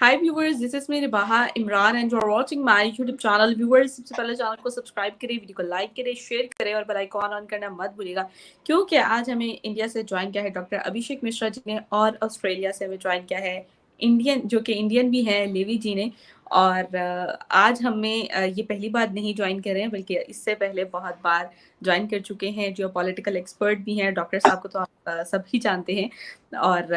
Hi viewers, this is मेरे बाहा Imran and you are watching my YouTube channel. Viewers, सबसे पहले चैनल को सब्सक्राइब करें, वीडियो को लाइक करें, शेयर करें और बेल आइकॉन ऑन करना मत भूलिएगा, क्योंकि आज हमें इंडिया से ज्वाइन किया है डॉक्टर अभिषेक मिश्रा जी ने और ऑस्ट्रेलिया से हमें ज्वाइन किया है इंडियन, जो कि इंडियन भी हैं, लेवी जी ने। और आज हमें ये पहली बार नहीं ज्वाइन कर रहे हैं, बल्कि इससे पहले बहुत बार ज्वाइन कर चुके हैं। जो पॉलिटिकल एक्सपर्ट भी हैं, डॉक्टर साहब को तो आप सब ही जानते हैं, और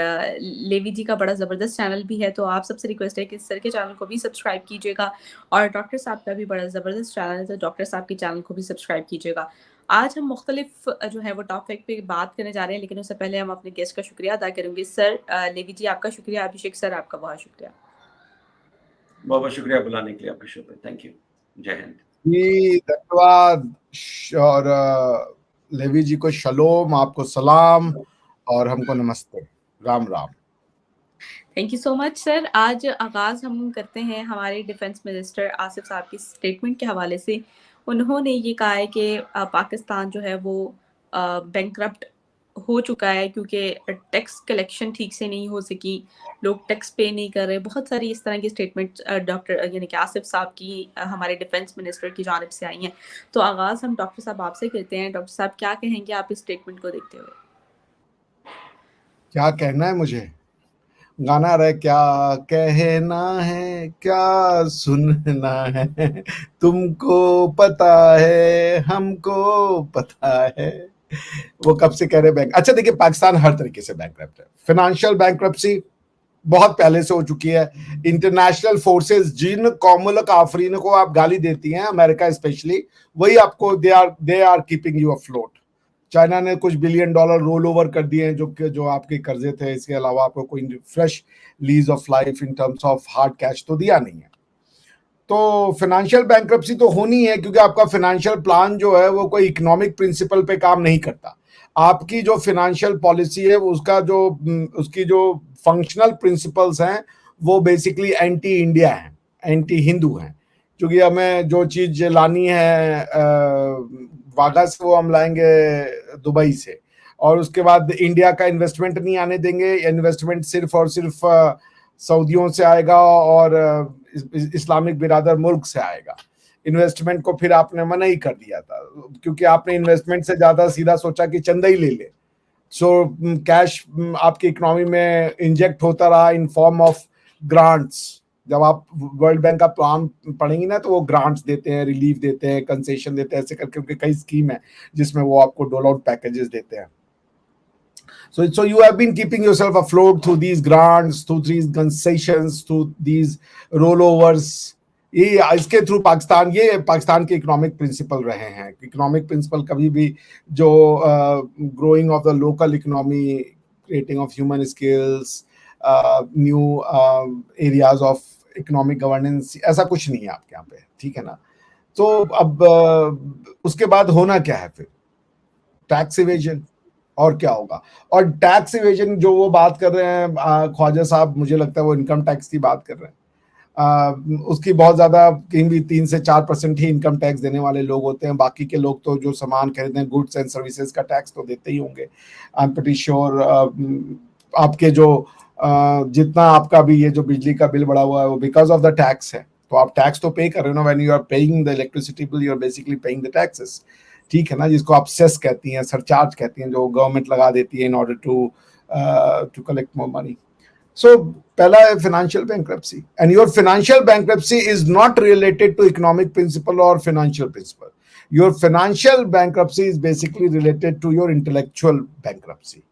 लेवी जी का बड़ा ज़बरदस्त चैनल भी है। तो आप सबसे रिक्वेस्ट है कि सर के चैनल को भी सब्सक्राइब कीजिएगा, और डॉक्टर साहब का भी बड़ा ज़बरदस्त चैनल है, तो डॉक्टर साहब के चैनल को भी सब्सक्राइब कीजिएगा। आज हम मुख्तलिफ जो है वो टॉपिक पे बात करने जा रहे हैं, लेकिन उससे पहले हम अपने गेस्ट का शुक्रिया अदा करेंगे। सर लेवी जी आपका शुक्रिया, अभिषेक सर आपका बहुत शुक्रिया। बहुत बहुत शुक्रिया बुलाने के लिए आपका शुक्रिया, थैंक यू, जय हिंद जी, धन्यवाद। और लेवी जी को शलोम, आपको सलाम और हमको नमस्ते, Ram Ram. Thank you so much sir. आज आगाज़ हम करते हैं हमारे डिफेंस मिनिस्टर आसिफ साहब की स्टेटमेंट के हवाले से। उन्होंने ये कहा है कि पाकिस्तान जो है वो बैंकरप्ट हो चुका है, क्योंकि टैक्स कलेक्शन ठीक से नहीं हो सकी, लोग टैक्स पे नहीं कर रहे। बहुत सारी इस तरह की स्टेटमेंट डॉक्टर यानी कि आसिफ साहब की हमारे डिफेंस मिनिस्टर की जानिब से आई हैं। तो आगाज़ हम डॉक्टर साहब आपसे करते हैं। डॉक्टर साहब क्या कहेंगे आप इस स्टेटमेंट को देखते हुए? क्या कहना है मुझे? गाना रहे, क्या कहना है, क्या सुनना है, तुमको पता है, हमको पता है। वो कब से कह रहे बैंक। अच्छा देखिए, पाकिस्तान हर तरीके से बैंकरप्ट है। फाइनेंशियल बैंकरप्सी बहुत पहले से हो चुकी है। इंटरनेशनल फोर्सेस, जिन कौमुल काफरीन को आप गाली देती हैं, अमेरिका स्पेशली, वही आपको they are keeping you afloat. China ने कुछ बिलियन डॉलर रोल ओवर कर दिए हैं, जो आपके कर्जे थे। इसके अलावा आपको कोई fresh lease of life in terms of hard cash तो दिया नहीं है। तो फाइनेंशियल बैंकरप्सी तो होनी है, क्योंकि आपका फाइनेंशियल प्लान जो है वो कोई इकोनॉमिक प्रिंसिपल पे काम नहीं करता। आपकी जो फाइनेंशियल पॉलिसी है उसकी जो फंक्शनल प्रिंसिपल्स हैं वो बेसिकली एंटी इंडिया हैं, एंटी हिंदू हैं। क्योंकि हमें जो चीज लानी है वाघा से, वो हम लाएंगे दुबई से, और उसके बाद इंडिया का इन्वेस्टमेंट नहीं आने देंगे। इन्वेस्टमेंट सिर्फ और सिर्फ सऊदियों से आएगा और इस्लामिक बिरादर मुल्क से आएगा। इन्वेस्टमेंट को फिर आपने मना ही कर दिया था, क्योंकि आपने इन्वेस्टमेंट से ज्यादा सीधा सोचा कि चंदा ही ले ले। सो कैश आपकी इकोनॉमी में इंजेक्ट होता रहा इन फॉर्म ऑफ ग्रांट्स। जब आप वर्ल्ड बैंक का प्लान पढ़ेंगे ना, तो वो ग्रांट्स देते हैं, रिलीफ देते हैं, कंसेशन देते हैं, ऐसे करके उनके कई स्कीम है जिसमें वो आपको डोल आउट पैकेजेस देते हैं। So you have been keeping yourself afloat through these grants, through these concessions, through these rollovers. ये इसके थ्रू ये पाकिस्तान के इकोनॉमिक प्रिंसिपल रहे हैं। इकोनॉमिक प्रिंसिपल कभी भी जो growing of the local economy, creating of human skills, new areas of economic governance, ऐसा कुछ नहीं है आपके यहाँ पे, ठीक है ना। तो अब उसके बाद होना क्या है फिर? टैक्स इवेजन, और क्या होगा? और टैक्स इवेजन जो वो बात कर रहे हैं ख्वाजा साहब, मुझे लगता है वो इनकम टैक्स की बात कर रहे हैं। उसकी बहुत ज्यादा, कहीं भी 3 से 4% ही इनकम टैक्स देने वाले लोग होते हैं। बाकी के लोग तो जो सामान खरीदते हैं, गुड्स एंड सर्विसेज का टैक्स तो देते ही होंगे। आई एम प्रीटी श्योर आपके जो जितना आपका भी ये जो बिजली का बिल बढ़ा हुआ है वो बिकॉज ऑफ द टैक्स है। तो आप टैक्स तो पे कर रहे हो ना। When you are paying the electricity bill, you are basically paying the taxes, ठीक है ना, जिसको आप सेस कहती हैं, सरचार्ज कहती हैं, जो गवर्नमेंट लगा देती है in order to collect more money. So पहला है financial bankruptcy, and your financial bankruptcy is not related to economic principle और financial principle. Your financial bankruptcy is basically related to your intellectual bankruptcy.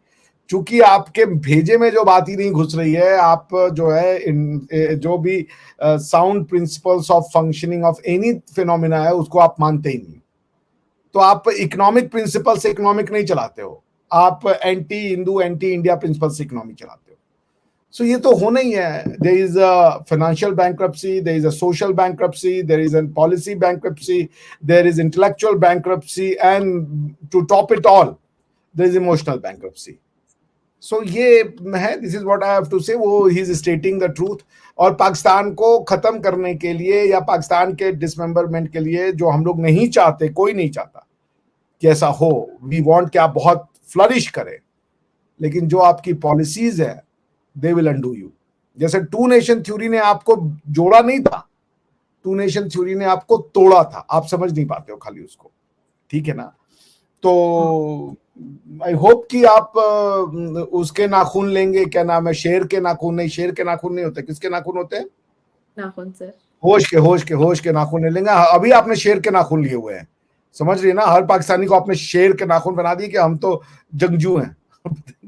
चूंकि आपके भेजे में जो बात ही नहीं घुस रही है, आप जो है जो भी sound principles of functioning of any phenomena है उसको आप मानते ही नहीं। तो आप इकोनॉमिक प्रिंसिपल से इकोनॉमिक नहीं चलाते हो, आप anti Hindu, anti India principle से इकोनॉमी चलाते हो। सो ये तो होना ही है। There is a financial bankruptcy, there is a social bankruptcy, there is a policy bankruptcy, there is intellectual bankruptcy, and to top it all there is emotional bankruptcy. So ये है, this is what I have to say. वो ही is stating the truth. और पाकिस्तान को खत्म करने के लिए या पाकिस्तान के डिसमेंबरमेंट के लिए, जो हम लोग नहीं चाहते, कोई नहीं चाहता कि ऐसा हो, वी वांट कि आप बहुत फ्लरिश करें, लेकिन जो आपकी पॉलिसीज है दे विल अंडू यू। जैसे टू नेशन थ्योरी ने आपको जोड़ा नहीं था, टू नेशन थ्योरी ने आपको तोड़ा था, आप समझ नहीं पाते हो खाली उसको, ठीक है ना। तो आई होप कि आप उसके नाखून लेंगे, क्या नाम है, शेर के नाखून नहीं, शेर के नाखून नहीं होते, किसके नाखून होते हैं, नाखून सर। होश के नाखून ले लेंगे। अभी आपने शेर के नाखून लिए हुए हैं, समझ रही है ना, हर पाकिस्तानी को आपने शेर के नाखून बना दिए कि हम तो जंगजू हैं।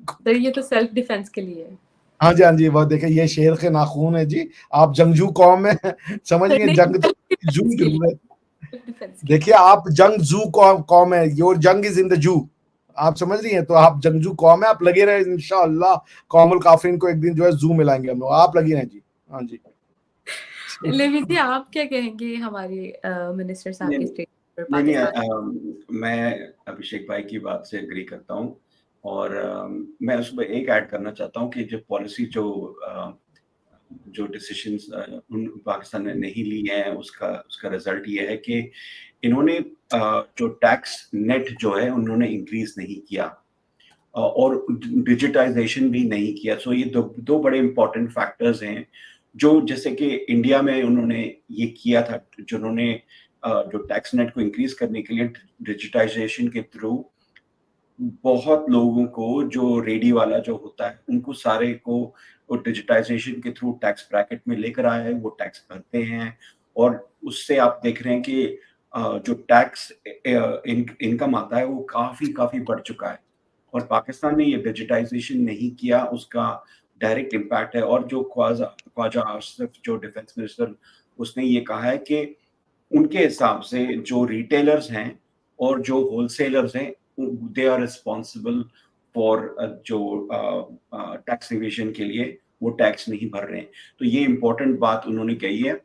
सर ये तो सेल्फ डिफेंस के लिए है। हाँ जी, हाँ जी, वो देखे ये शेर के नाखून है जी, आप जंगजू कौम है, समझिए नहीं, जंग तो जू डिफेंस के लिए, जरूर है। सेल्फ डिफेंस के लिए। देखिए आप जंग जू कौम है, योर जंग इज इन द जू, आप समझ रही हैं, तो आप जंगजू कौम है, आप लगे रहे इंशाअल्लाह, कौमुल काफिरीन को एक दिन जो है जू मिलाएंगे हम लोग, आप लगी रहे जी। हाँ जी। लेवी जी आप क्या कहेंगे हमारे मिनिस्टर साहब नहीं के स्टेटमेंट पर नहीं नहीं, पाकिस्तान? मैं अभिषेक भाई की बात से एग्री करता हूँ और मैं उसमें एक ऐड करना चाहता हूँ कि जो पॉलिसी जो डिसीजंस उन पाकिस्तान ने नहीं ली हैं, उसका उसका रिजल्ट ये है कि इन्होंने जो टैक्स नेट जो है उन्होंने इंक्रीज नहीं किया और डिजिटाइजेशन भी नहीं किया। सो ये दो बड़े इंपॉर्टेंट फैक्टर्स हैं जो जैसे कि इंडिया में उन्होंने ये किया था, जिन्होंने जो टैक्स नेट को इंक्रीज करने के लिए डिजिटाइजेशन के थ्रू बहुत लोगों को, जो रेडी वाला जो होता है उनको सारे को वो डिजिटाइजेशन के थ्रू टैक्स ब्रैकेट में लेकर आया है, वो टैक्स भरते हैं और उससे आप देख रहे हैं कि जो टैक्स इनकम आता है वो काफी काफी बढ़ चुका है और पाकिस्तान ने ये डिजिटाइजेशन नहीं किया, उसका डायरेक्ट इम्पैक्ट है। और जो ख्वाजा आसिफ जो डिफेंस मिनिस्टर, उसने ये कहा है कि उनके हिसाब से जो रिटेलर्स हैं और जो होलसेलर्स हैं दे आर रिस्पॉन्सिबल फॉर जो टैक्स इवेशन के लिए वो टैक्स नहीं भर रहे हैं। तो ये इम्पोर्टेंट बात उन्होंने कही है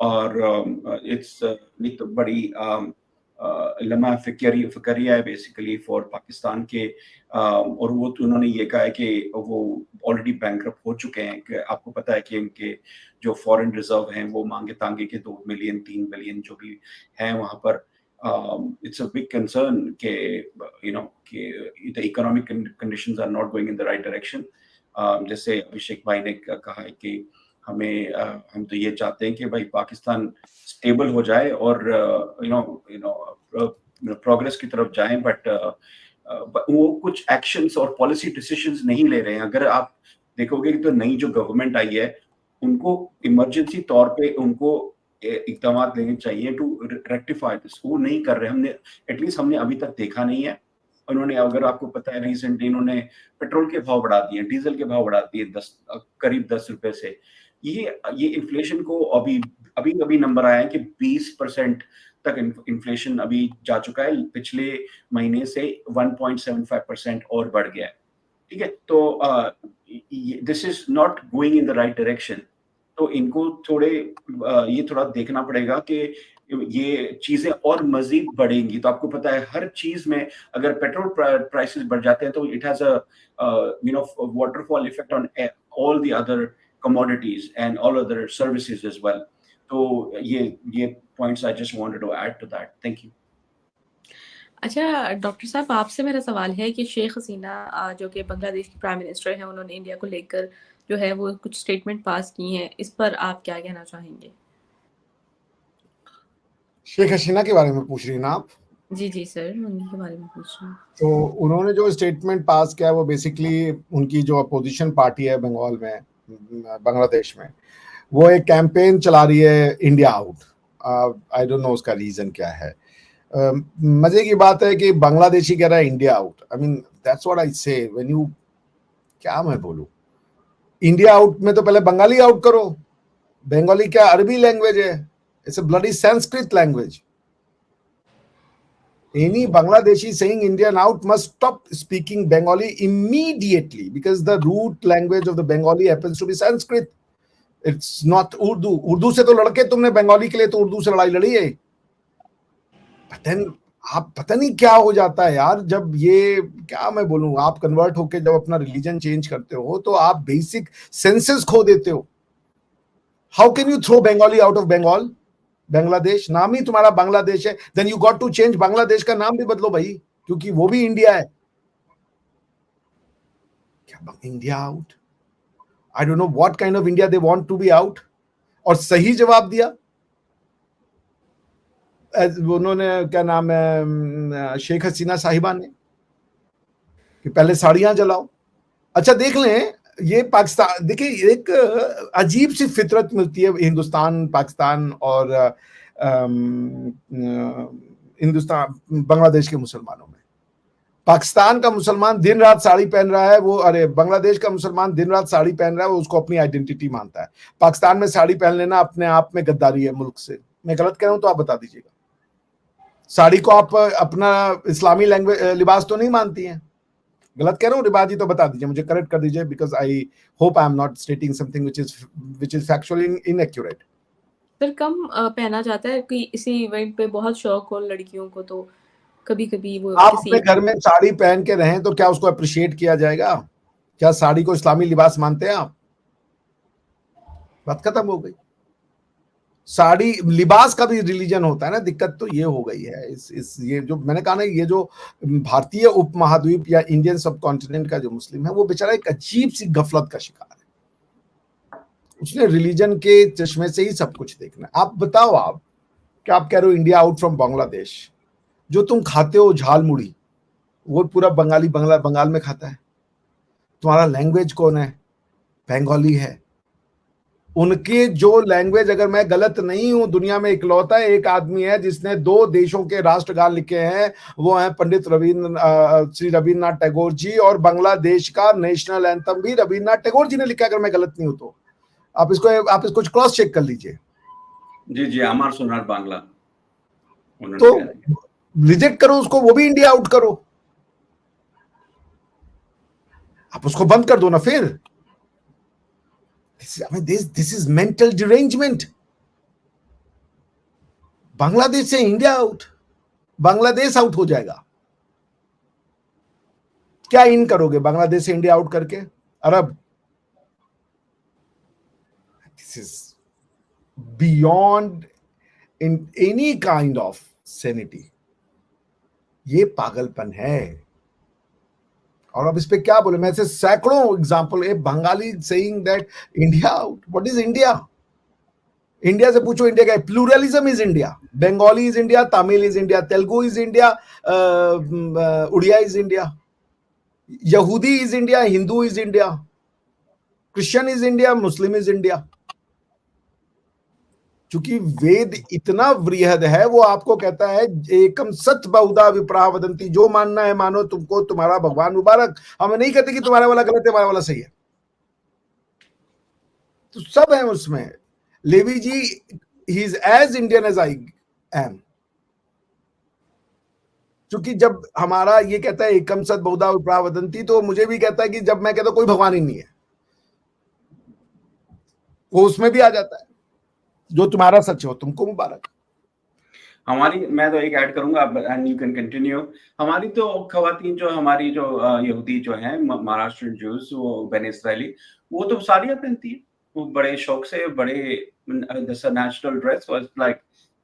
और इट्स एक तो बड़ी लम्हा फिक्रिया है बेसिकली फॉर पाकिस्तान के और वो तो उन्होंने ये कहा है कि वो ऑलरेडी बैंकरप्ट हो चुके हैं। कि आपको पता है कि उनके जो फॉरेन रिजर्व हैं वो मांगे तांगे के 2 मिलियन 3 बिलियन जो भी हैं वहां पर। इट्स अ बिग कंसर्न के यू नो कि the economic conditions are not going in the right direction. जैसे अभिषेक भाई ने कहा है कि हमें हम तो ये चाहते हैं कि भाई पाकिस्तान स्टेबल हो जाए और प्रोग्रेस की तरफ जाएं, बट वो कुछ एक्शंस और पॉलिसी डिसीजंस नहीं ले रहे हैं। अगर आप देखोगे तो नई जो गवर्नमेंट आई है उनको इमरजेंसी तौर पे उनको इकदाम लेने चाहिए टू रेक्टिफाई दिस, वो नहीं कर रहे। हमने एटलीस्ट हमने अभी तक देखा नहीं है। उन्होंने, अगर आपको पता है, रिसेंटली इन्होंने पेट्रोल के भाव बढ़ा दिए, डीजल के भाव बढ़ा दिए करीब 10 रुपए से। ये इन्फ्लेशन को अभी अभी अभी नंबर आया है कि 20% तक इन्फ्लेशन अभी जा चुका है, पिछले महीने से 1.75% और बढ़ गया है। ठीक है, तो this is not going in the right direction. तो इनको ये थोड़ा देखना पड़ेगा कि ये चीजें और मजीद बढ़ेंगी। तो आपको पता है हर चीज में अगर पेट्रोल प्राइसेस बढ़ जाते हैं तो it has a waterfall effect on all the other commodities and all other services as well. तो ये points I just wanted to add to that. Thank you. अच्छा डॉक्टर साहब आपसे मेरा सवाल है कि शेख हसीना जो कि बांग्लादेश की प्राइम मिनिस्टर हैं, उन्होंने इंडिया को लेकर जो है वो कुछ स्टेटमेंट पास की हैं, इस पर आप क्या कहना चाहेंगे? शेख हसीना के बारे में पूछ रही हैं ना आप? जी जी सर, उन्हीं के बारे में पूछ रही हूँ। तो उन्होंने जो स्टेटमेंट पास किया वो बेसिकली उनकी जो अपोजिशन पार्टी है बंगाल में, बांग्लादेश में, वो एक कैंपेन चला रही है India out. I don't no उसका रीजन क्या है। मजे की बात है कि बांग्लादेशी कह रहा है India out. I mean that's what I से व्हेन यू, क्या मैं बोलूं, इंडिया आउट में तो पहले बंगाली आउट करो। बंगाली क्या अरबी लैंग्वेज है? It's a bloody Sanskrit language. Any Bangladeshi saying Indian out must stop speaking Bengali immediately because the root language of the Bengali happens to be Sanskrit. It's not Urdu. Urdu से तो लड़के तुमने बंगाली के लिए तो उर्दू से लड़ाई लड़ी है। आप पता नहीं क्या हो जाता है यार, जब ये, क्या मैं बोलूं, आप कन्वर्ट होके जब अपना रिलीजन चेंज करते हो तो आप बेसिक सेंसेस खो देते हो। How can you throw Bengali out of Bengal? Bangladesh नाम ही तुम्हारा बांग्लादेश है, then you got to change, Bangladesh का नाम भी बदलो भाई, क्योंकि वो भी इंडिया है। क्या India out? I don't know what kind of India they want to be out. और सही जवाब दिया उन्होंने, क्या नाम है, शेख हसीना साहिबा ने, कि पहले साड़ियां जलाओ। अच्छा देख लें, ये पाकिस्तान, देखिए एक अजीब सी फितरत मिलती है हिंदुस्तान, पाकिस्तान और हिंदुस्तान बांग्लादेश के मुसलमानों में। पाकिस्तान का मुसलमान दिन रात साड़ी पहन रहा है, वो, अरे बांग्लादेश का मुसलमान दिन रात साड़ी पहन रहा है, वो उसको अपनी आइडेंटिटी मानता है। पाकिस्तान में साड़ी पहन लेना अपने आप में गद्दारी है मुल्क से। मैं गलत कह रहा हूं तो आप बता दीजिएगा। साड़ी को आप अपना इस्लामी लैंग्वेज लिबास तो नहीं मानती हैं? गलत कह रहा हूँ रिबाज जी? तो बता दीजिए, मुझे करेक्ट कर दीजिए, because I hope I am not stating something which is factually inaccurate। सर कम पहना जाता है कि इसी इवेंट पे बहुत शौक हो लड़कियों को, तो कभी कभी वो आप किसी अपने घर में साड़ी पहन के रहें तो क्या उसको अप्रिशिएट किया जाएगा? क्या साड़ी को इस्लामी लिबास मानते हैं आप? बात खत्म हो गई। साड़ी लिबास का भी रिलीजन होता है ना। दिक्कत तो ये हो गई है इस ये जो मैंने कहा ना, ये जो भारतीय उपमहाद्वीप या इंडियन सब कॉन्टिनेंट का जो मुस्लिम है, वो बेचारा एक अजीब सी गफलत का शिकार है। उसने रिलीजन के चश्मे से ही सब कुछ देखना है। आप बताओ, आप क्या आप कह रहे हो इंडिया आउट फ्रॉम बांग्लादेश? जो तुम खाते हो झाल मुड़ी, वो पूरा बंगाली बंगाल में खाता है। तुम्हारा लैंग्वेज कौन है? बंगाली है। उनके जो लैंग्वेज, अगर मैं गलत नहीं हूं, दुनिया में इकलौता एक आदमी है जिसने 2 देशों के राष्ट्रगान लिखे हैं, वो है पंडित श्री रविन्द्रनाथ टैगोर जी, और बांग्लादेश का नेशनल एंथम भी रविन्द्रनाथ टैगोर जी ने लिखा, अगर मैं गलत नहीं हूं तो। आप इसको क्रॉस चेक कर लीजिए। जी जी, अमर सोनार बांग्ला। तो रिजेक्ट करो उसको, वो भी इंडिया आउट करो। आप उसको बंद कर दो ना फिर। This is mental derangement। Bangladesh से इंडिया आउट, बांग्लादेश आउट हो जाएगा। क्या इन करोगे बांग्लादेश से इंडिया आउट करके? अरब। This is beyond in any kind of sanity. ये पागलपन है। और अब इस पे क्या बोले? मैं से सैकड़ों example, a Bengali saying that India out. What is India? India से पूछो, इंडिया क्या है? Pluralism is India. Bengali is India, Tamil is India, Telugu is India, Odia is India, Yahudi is India, Hindu is India, Christian is India, Muslim is India. चूंकि वेद इतना वृहद है, वो आपको कहता है एकम सत बहुधा विप्राह वदंती, जो मानना है मानो, तुमको तुम्हारा भगवान मुबारक। हमें नहीं कहते कि तुम्हारा वाला गलत है, हमारा वाला सही है। तो सब है उसमें। Levy ji, he is as Indian as I am. क्योंकि जब हमारा ये कहता है एकम सत बहुधा विप्राह वदंती, तो मुझे भी कहता है कि जब मैं कहता हूं कोई भगवान ही नहीं है, वो उसमें भी आ जाता है, जो तुम्हारा सच हो तुमको मुबारक। हमारी, मैं तो एक ऐड करूंगा, एंड यू कैन कंटिन्यू। हमारी तो खवातीन जो, हमारी जो यहूदी जो हैं, महाराष्ट्र जूस, वो बने इस्राएली, वो तो साड़ियां पहनती है, वो बड़े शौक से, बड़े नेशनल ड्रेस वाज लाइक,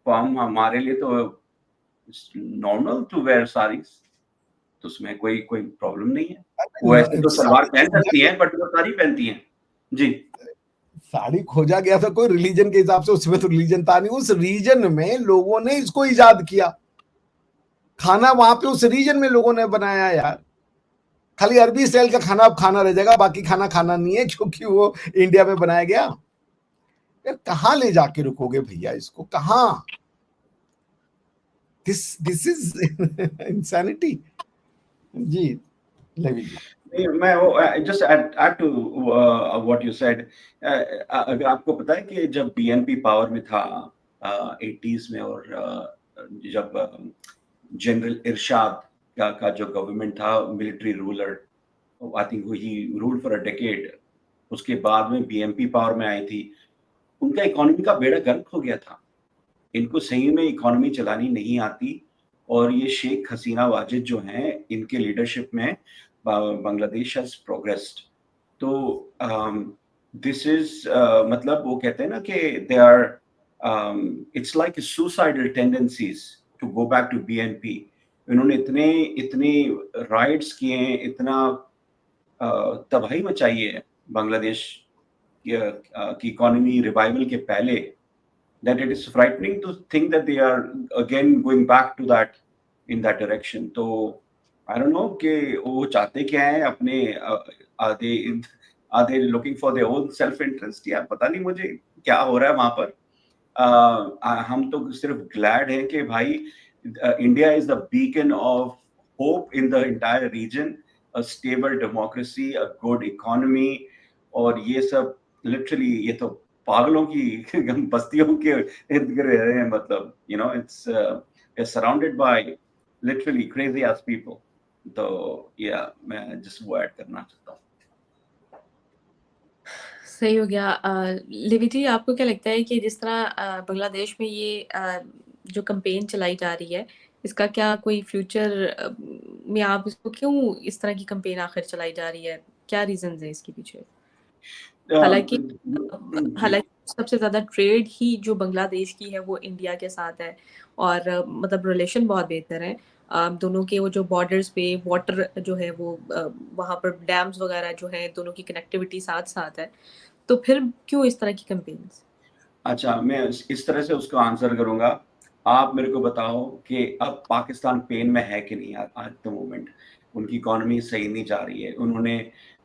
हमारे लिए तो नॉर्मल टू वेयर साड़ीज, तो उसमें कोई प्रॉब्लम नहीं है। वो ऐसे तो सलवार पहन सकती है, बट वो साड़ी पहनती हैं। जी, साड़ी खोजा गया था कोई रिलीजन के हिसाब से, उसमें तो रिलीजन था नहीं। उस रीजन में लोगों ने इसको इजाद किया। खाना वहां पे उस रीजन में लोगों ने बनाया यार। खाली अरबी स्टाइल का खाना अब खाना रह जाएगा, बाकी खाना खाना नहीं है, क्योंकि वो इंडिया में बनाया गया। यार कहां ले जाके रुकोगे भैया इसको? कहां? This is insanity. जी लेवी जी, मैं वो just add to what you said. अगर आपको पता है कि जब बीएनपी पावर में था 80s में, और जब जनरल इरशाद का जो गवर्नमेंट था, military ruler, I think he ruled for a decade, उसके बाद में बीएनपी पावर में आई थी, उनका इकोनॉमी का बेड़ा गर्क हो गया था। इनको सही में इकोनॉमी चलानी नहीं आती, और ये शेख हसीना वाजिद जो हैं, इनके लीडरशिप में बांग्लादेश हैज प्रोग्रेस्ड। तो दिस इज, मतलब वो कहते हैं ना कि they are, it's like suicidal tendencies to go back to BNP. इन्होंने इतने राइट्स किए हैं, इतना तबाही मचाई है बांग्लादेश की इकोनॉमी रिवाइवल के पहले, that it is frightening to think that they are again going back to that in that direction. तो I don't know कि वो चाहते क्या हैं अपने are they looking for their own self interest, या पता नहीं मुझे क्या हो रहा है वहां पर। हम तो सिर्फ ग्लैड हैं कि भाई India is the beacon of hope in the entire reason, a stable democracy, a good economy, और ये सब लिटरली ये तो पागलों की बस्तियों के इर्द गिर्द रह रहे हैं, मतलब you know it's surrounded by literally crazy as people. तो या मैं जस्ट वो ऐड करना चाहता हूँ। सही हो गया। लिविटी, आपको क्या लगता है कि जिस तरह बांग्लादेश में ये जो कैंपेन चलाई जा रही है, इसका क्या कोई फ्यूचर में आप इसको क्यों इस तरह की कैंपेन आखिर चलाई जा रही है? क्या रीजंस है इसके पीछे? हालांकि जी सबसे ज़्यादा ट्रेड ही जो बांग्लादेश की है वो इंडिया के साथ है, और मतलब रिलेशन बहुत बेहतर है दोनों के। वो जो बॉर्डर्स पे वाटर जो है वो वहाँ पर डैम्स वगैरह जो है, दोनों की कनेक्टिविटी साथ साथ है, तो फिर क्यों इस तरह की कैंपेन्स? अच्छा, मैं इस तरह से उसको आंसर करूंगा। आप मेरे को बताओ कि अब पाकिस्तान पेन में है कि नहीं आज द मोमेंट। उनकी इकोनॉमी सही नहीं जा रही है। उन्होंने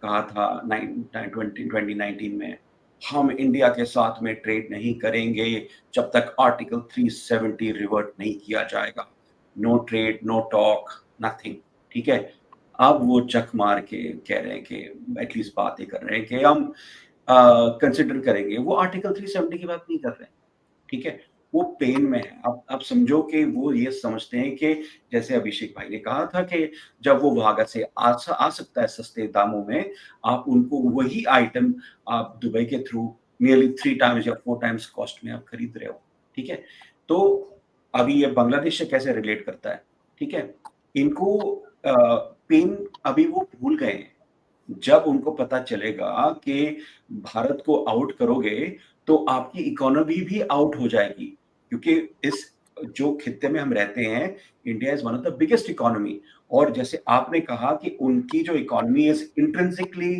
कहा था 2019 में, हम इंडिया के साथ में ट्रेड नहीं करेंगे जब तक आर्टिकल 370 रिवर्ट नहीं किया जाएगा। No trade, no talk, nothing. ठीक है, अब वो चक मार के कह रहे हैं कि एटलीस्ट बातें कर रहे हैं कि हम कंसिडर करेंगे। वो आर्टिकल 370 की बात नहीं कर रहे हैं, ठीक है। वो पेन में है। अब समझो कि वो ये समझते हैं कि जैसे अभिषेक भाई ने कहा था कि जब वो वहां से आ सकता है सस्ते दामों में, आप उनको वही आइटम आप दुबई के थ्रू नियरली 3 टाइम्स या 4 टाइम्स कॉस्ट में आप खरीद रहे हो, ठीक है। तो अभी ये बांग्लादेश से कैसे रिलेट करता है, ठीक है। इनको पेन अभी वो भूल गए हैं। जब उनको पता चलेगा कि भारत को आउट करोगे तो आपकी इकोनॉमी भी आउट हो जाएगी, क्योंकि इस जो खित्ते में हम रहते हैं, India is one of the biggest economy. और जैसे आपने कहा कि उनकी जो economy is intrinsically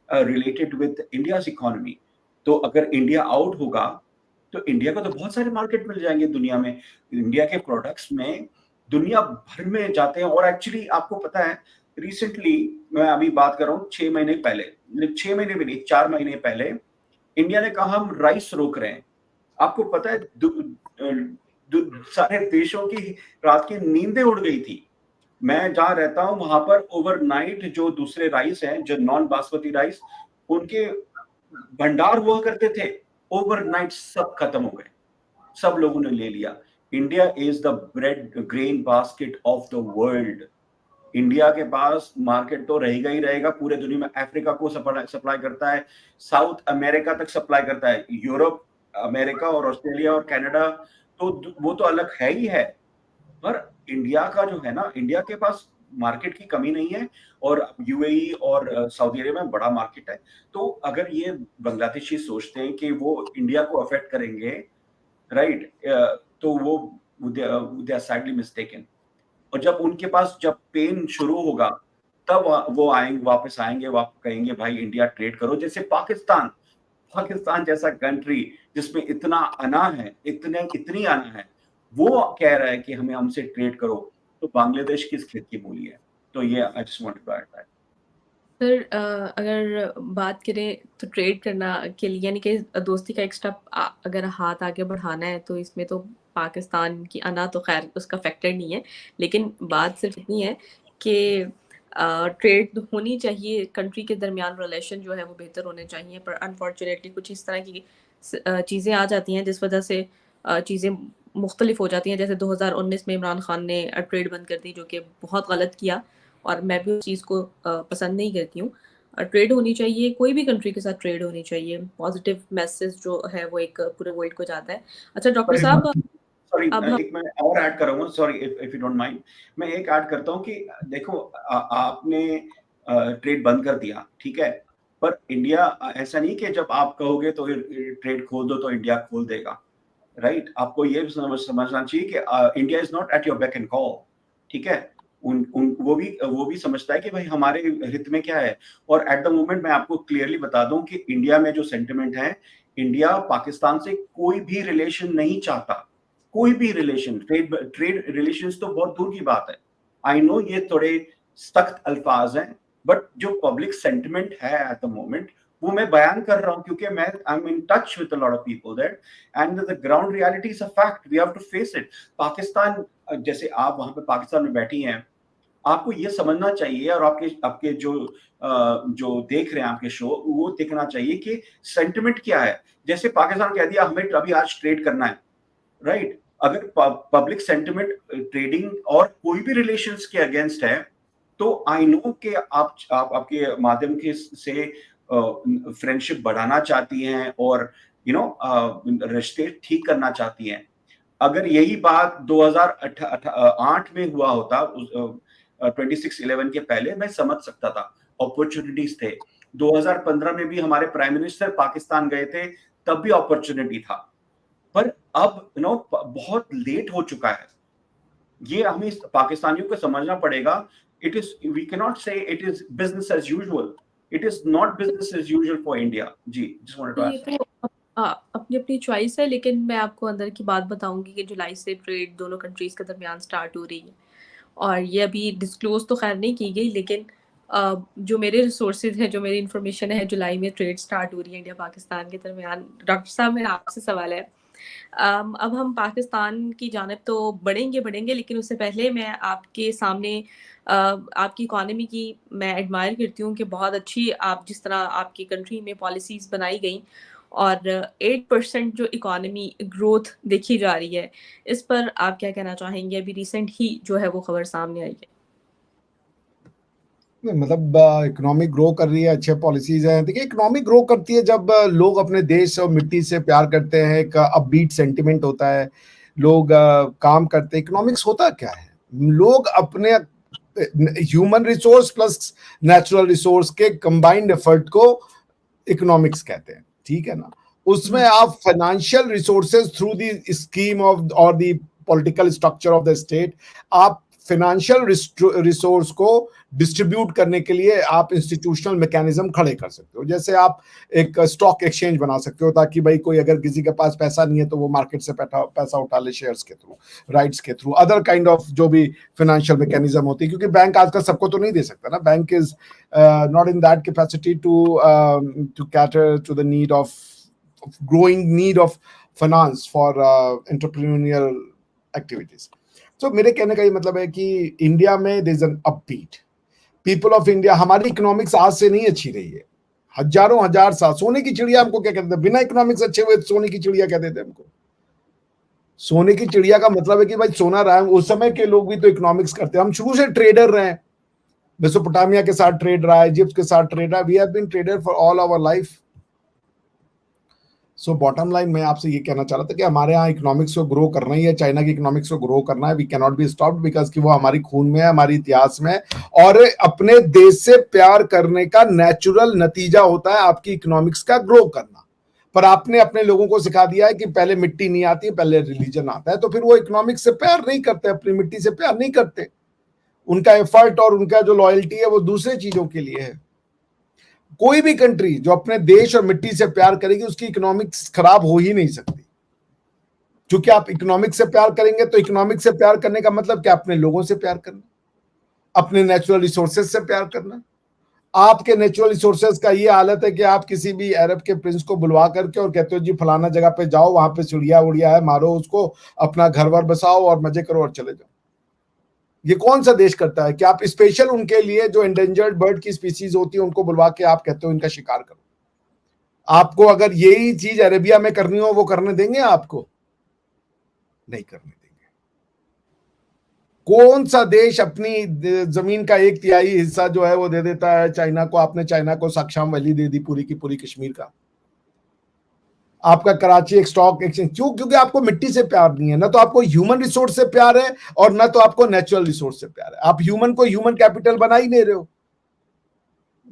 related with India's economy, तो अगर इंडिया आउट होगा तो इंडिया को तो बहुत सारे मार्केट मिल जाएंगे दुनिया में। इंडिया के प्रोडक्ट्स में दुनिया भर में जाते हैं। और एक्चुअली आपको पता है, रिसेंटली मैं अभी बात कर रहा हूँ 6 महीने पहले, 6 महीने भी नहीं, 4 महीने पहले इंडिया ने कहा हम राइस रोक रहे हैं। आपको पता है सारे देशों की रात की नींदें उड़ गई थी। मैं जहाँ रहता हूँ वहां पर ओवरनाइट जो दूसरे राइस हैं, जो नॉन बासमती राइस, उनके भंडार हुआ करते थे, ओवरनाइट सब खत्म हो गए, सब लोगों ने ले लिया। India is the bread grain basket of the world. India के पास मार्केट तो रहेगा ही रहेगा पूरे दुनिया में। अफ्रीका को सप्लाई करता है, साउथ अमेरिका तक सप्लाई करता है, यूरोप, अमेरिका और ऑस्ट्रेलिया और कनाडा, तो वो तो अलग है ही है। पर इंडिया का जो है ना, इंडिया के पास मार्केट की कमी नहीं है, और यूएई और सऊदी अरेबिया में बड़ा मार्केट है। तो अगर ये बांग्लादेशी सोचते हैं कि वो इंडिया को अफेक्ट करेंगे, राइट, तो वो दे आर सैडली मिस्टेकन। और जब उनके पास जब पेन शुरू होगा, तब वो आएंगे, वापस आएंगे, वापस कहेंगे भाई इंडिया ट्रेड करो। जैसे पाकिस्तान जैसा कंट्री जिसमें इतना अना है, इतनी अना है, वो कह रहा है कि हमें हमसे ट्रेड करो, तो बांग्लादेश किस खेत की मूली है। तो ये I just want to add that. फिर अगर बात करें तो ट्रेड करना के लिए, यानी कि दोस्ती का एक स्टेप अगर हाथ आगे बढ़ाना है, तो इसमें तो पाकिस्तान की अना तो खैर उसका फैक्टर नहीं है, लेकिन बात सिर्फ इतनी है कि ट्रेड होनी चाहिए, कंट्री के दरमियान रिलेशन जो है वो बेहतर होने चाहिए। पर अनफॉर्चुनेटली कुछ इस तरह की चीज़ें आ जाती हैं जिस वजह से चीज़ें मुख्तलिफ हो जाती हैं। जैसे 2019 में इमरान खान ने ट्रेड बंद कर दी, जो कि बहुत गलत किया, और मैं भी उस चीज़ को पसंद नहीं करती हूँ। ट्रेड होनी चाहिए, कोई भी कंट्री के साथ ट्रेड होनी चाहिए। पॉजिटिव मैसेज जो है वो एक पूरे वर्ल्ड को जाता है। अच्छा डॉक्टर साहब, सॉरी, अब हम एक मैं और ऐड करूंगा, sorry if you don't mind. मैं एक ऐड करता हूं कि देखो, आपने ट्रेड बंद कर दिया, ठीक है, पर इंडिया ऐसा नहीं कि जब आप कहोगे तो ट्रेड खोल दो तो इंडिया खोल देगा, राइट। आपको ये समझना चाहिए कि India is not at your back and call, ठीक है। वो भी समझता है कि भाई हमारे हित में क्या है। और एट द मोमेंट मैं आपको क्लियरली बता दूं कि इंडिया में जो सेंटिमेंट है, इंडिया पाकिस्तान से कोई भी रिलेशन नहीं चाहता, कोई भी रिलेशन, ट्रेड रिलेशंस तो बहुत दूर की बात है। आई नो ये थोड़े सख्त अल्फाज हैं, बट जो पब्लिक सेंटिमेंट है एट द मोमेंट वो मैं बयान कर रहा हूं, क्योंकि मैं I am in touch with a lot of people that and the ground reality is a fact, we have to face it. Pakistan, जैसे आप वहां पे पाकिस्तान में बैठी हैं, आपको ये समझना चाहिए और आपके आपके जो देख रहे हैं आपके शो, वो देखना चाहिए कि सेंटिमेंट क्या है। जैसे पाकिस्तान कह दिया हमें अभी आज ट्रेड करना है, राइट? अगर पब्लिक सेंटिमेंट ट्रेडिंग और कोई भी रिलेशंस के अगेंस्ट है, तो आई नो कि आप आपके माध्यम के से फ्रेंडशिप बढ़ाना चाहती हैं और रिश्ते ठीक करना चाहती हैं। अगर यही बात 2008 में हुआ होता, 26/11 के पहले, मैं समझ सकता था, अपॉर्चुनिटीज थे। 2015 में भी हमारे प्राइम मिनिस्टर पाकिस्तान गए थे, तब भी अपॉर्चुनिटी था। पर अब बहुत लेट हो चुका है। ये हमें पाकिस्तानियों को समझना पड़ेगा। We can not say it is business as usual. It is not business as usual for India. जी, जस्ट वांटेड टू ये तो अपनी अपनी चॉइस है, लेकिन मैं आपको अंदर की बात बताऊंगी कि जुलाई से ट्रेड दोनों कंट्रीज के दरमियान स्टार्ट हो रही है, और ये अभी डिस्क्लोज तो खैर नहीं की गई, लेकिन जो मेरे रिसोर्सेज हैं, जो मेरी इन्फॉर्मेशन है, जुलाई में ट्रेड स्टार्ट हो रही है इंडिया पाकिस्तान के दरमियान। डॉक्टर साहब, मेरा आपसे सवाल है, अब हम पाकिस्तान की जानिब तो बढ़ेंगे, लेकिन उससे पहले मैं आपके सामने आपकी इकॉनमी की मैं एडमायर करती हूँ कि बहुत अच्छी आप जिस तरह आपकी कंट्री में पॉलिसीज़ बनाई गई और 8% जो इकॉनमी ग्रोथ देखी जा रही है, इस पर आप क्या कहना चाहेंगे? अभी रिसेंट ही जो है वो खबर सामने आई है। मतलब इकोनॉमी ग्रो कर रही है, अच्छे पॉलिसीज हैं। देखिए, इकोनॉमी ग्रो करती है जब लोग अपने देश और मिट्टी से प्यार करते हैं, एक अपबीट सेंटिमेंट होता है, लोग काम करते हैं। इकोनॉमिक्स होता क्या है? लोग अपने human resource plus natural resource के कंबाइंड एफर्ट को इकोनॉमिक्स कहते हैं, ठीक है ना? उसमें आप financial resources through the scheme of और the political structure of the state, आप फाइनेंशियल रिसोर्स को डिस्ट्रीब्यूट करने के लिए आप इंस्टीट्यूशनल मैकेनिज्म खड़े कर सकते हो। जैसे आप एक स्टॉक एक्सचेंज बना सकते हो, ताकि भाई कोई अगर किसी के पास पैसा नहीं है तो वो मार्केट से पैसा उठा ले, शेयर्स के थ्रू, राइट्स के थ्रू, अदर काइंड ऑफ जो भी फाइनेंशियल मैकेनिज्म होती है। क्योंकि बैंक आजकल सबको तो नहीं दे सकता ना, bank is not in that capacity to cater to the need of growing need of finance for entrepreneurial activities. तो मेरे कहने का ये मतलब है कि इंडिया में there is an upbeat, people of India, हमारी इकोनॉमिक्स आज से नहीं अच्छी रही है, हजारों हजार साल। सोने की चिड़िया हमको क्या कहते थे? बिना इकोनॉमिक्स अच्छे हुए सोने की चिड़िया कहते थे हमको। सोने की चिड़िया का मतलब है कि भाई सोना रहा है। उस समय के लोग भी तो इकोनॉमिक्स करते हैं। हम शुरू से ट्रेडर रहे हैं, मेसोपोटामिया के साथ ट्रेड रहा है, इजिप्ट के साथ ट्रेड रहा है। We have been trader for all our life. So bottom line मैं आपसे ये कहना चाह रहा था कि हमारे यहाँ इकोनॉमिक्स को ग्रो करना ही है, चाइना की इकोनॉमिक्स को ग्रो करना है। We can not be stopped because कि वो हमारी खून में है, हमारी इतिहास में है, और अपने देश से प्यार करने का नेचुरल नतीजा होता है आपकी इकोनॉमिक्स का ग्रो करना। पर आपने अपने लोगों को सिखा दिया है कि पहले मिट्टी नहीं आती है, पहले रिलीजन आता है, तो फिर वो इकोनॉमिक्स से प्यार नहीं करते, अपनी मिट्टी से प्यार नहीं करते। उनका एफर्ट और उनका जो लॉयल्टी है वो दूसरे चीजों के लिए है। कोई भी कंट्री जो अपने देश और मिट्टी से प्यार करेगी उसकी इकोनॉमिक्स खराब हो ही नहीं सकती। क्योंकि आप इकोनॉमिक्स से प्यार करेंगे तो इकोनॉमिक्स से प्यार करने का मतलब क्या? अपने लोगों से प्यार करना, अपने नेचुरल रिसोर्सेज से प्यार करना। आपके नेचुरल रिसोर्सेज का ये हालत है कि आप किसी भी अरब के प्रिंस को बुलवा करके और कहते हो जी फलाना जगह पे जाओ, वहां पे चिड़िया उड़िया है, मारो उसको, अपना घर वर बसाओ और मजे करो और चले जाओ। ये कौन सा देश करता है कि आप स्पेशल उनके लिए जो एंडेंजर्ड बर्ड की स्पीसीज होती है उनको बुलवा के आप कहते हो इनका शिकार करो? आपको अगर यही चीज अरेबिया में करनी हो वो करने देंगे? आपको नहीं करने देंगे। कौन सा देश अपनी जमीन का 1/3 हिस्सा जो है वो दे देता है चाइना को? आपने चाइना को साक्षाम वैली दे दी पूरी की पूरी कश्मीर का। आपका कराची एक स्टॉक एक्सचेंज, क्यों? क्योंकि आपको मिट्टी से प्यार नहीं है, ना तो आपको ह्यूमन रिसोर्स से प्यार है और ना तो आपको नेचुरल रिसोर्स से प्यार है। आप ह्यूमन को ह्यूमन कैपिटल बना ही नहीं रहे हो।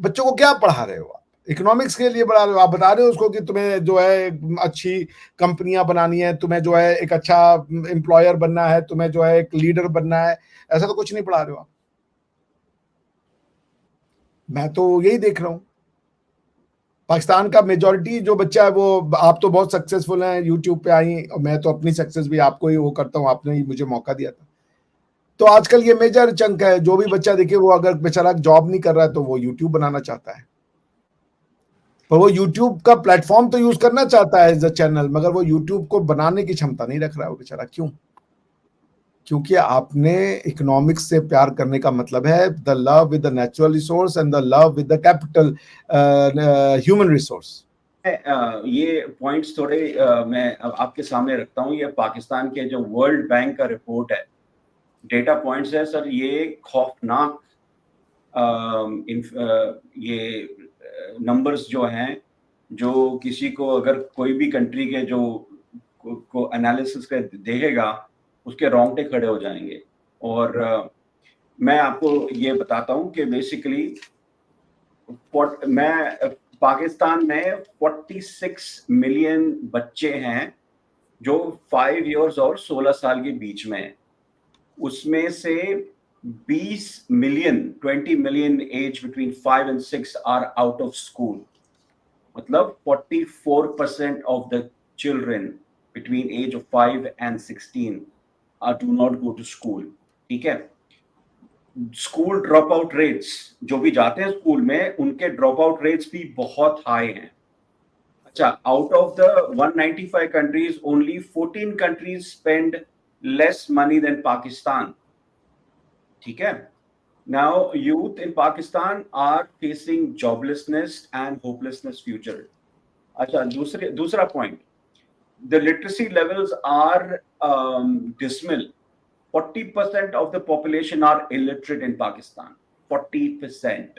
बच्चों को क्या पढ़ा रहे हो? आप इकोनॉमिक्स के लिए बढ़ा रहे हो। आप बता रहे हो उसको कि तुम्हें जो है अच्छी कंपनियां बनानी है, तुम्हें जो है एक अच्छा एम्प्लॉयर बनना है, तुम्हें जो है एक लीडर बनना है। ऐसा तो कुछ नहीं पढ़ा रहे हो आप। मैं तो यही देख रहा हूँ। पाकिस्तान का मेजॉरिटी जो बच्चा है वो, आप तो बहुत सक्सेसफुल हैं, यूट्यूब पे आई, और मैं तो अपनी सक्सेस भी आपको ही वो करता हूँ, आपने ही मुझे मौका दिया था। तो आजकल ये मेजर चंक है, जो भी बच्चा देखिए वो अगर बेचारा जॉब नहीं कर रहा है तो वो यूट्यूब बनाना चाहता है, पर वो यूट्यूब का प्लेटफॉर्म तो यूज करना चाहता है एज अ चैनल, मगर वो यूट्यूब को बनाने की क्षमता नहीं रख रहा है वो बेचारा। क्यों? क्योंकि आपने इकोनॉमिक्स से प्यार करने का मतलब है the love with the natural resource and the love with the capital human resource. ये पॉइंट्स थोड़े मैं अब आपके सामने रखता हूँ। ये पाकिस्तान के जो वर्ल्ड बैंक का रिपोर्ट है, डेटा पॉइंट्स है सर, ये खौफनाक ये नंबर्स जो हैं, जो किसी को अगर कोई भी कंट्री के जो को एनालिसिस कर देखेगा उसके रोंगटे खड़े हो जाएंगे। और मैं आपको ये बताता हूँ कि बेसिकली पाकिस्तान में 46 मिलियन बच्चे हैं जो 5 इयर्स और 16 साल के बीच में हैं। उसमें से 20 million age between 5 and 6 are out of school. मतलब 44% of the children between age of 5 and 16 do not go to school. ठीक है। स्कूल ड्रॉप आउट रेट्स, जो भी जाते हैं स्कूल में उनके ड्रॉप आउट रेट्स भी बहुत हाई हैं। अच्छा, out of the 195 countries only 14 countries spend less money than Pakistan. ठीक है। Now youth in Pakistan are facing joblessness and hopelessness future. अच्छा, दूसरा point, the literacy levels are dismal. 40% of the population are illiterate in Pakistan. 40%.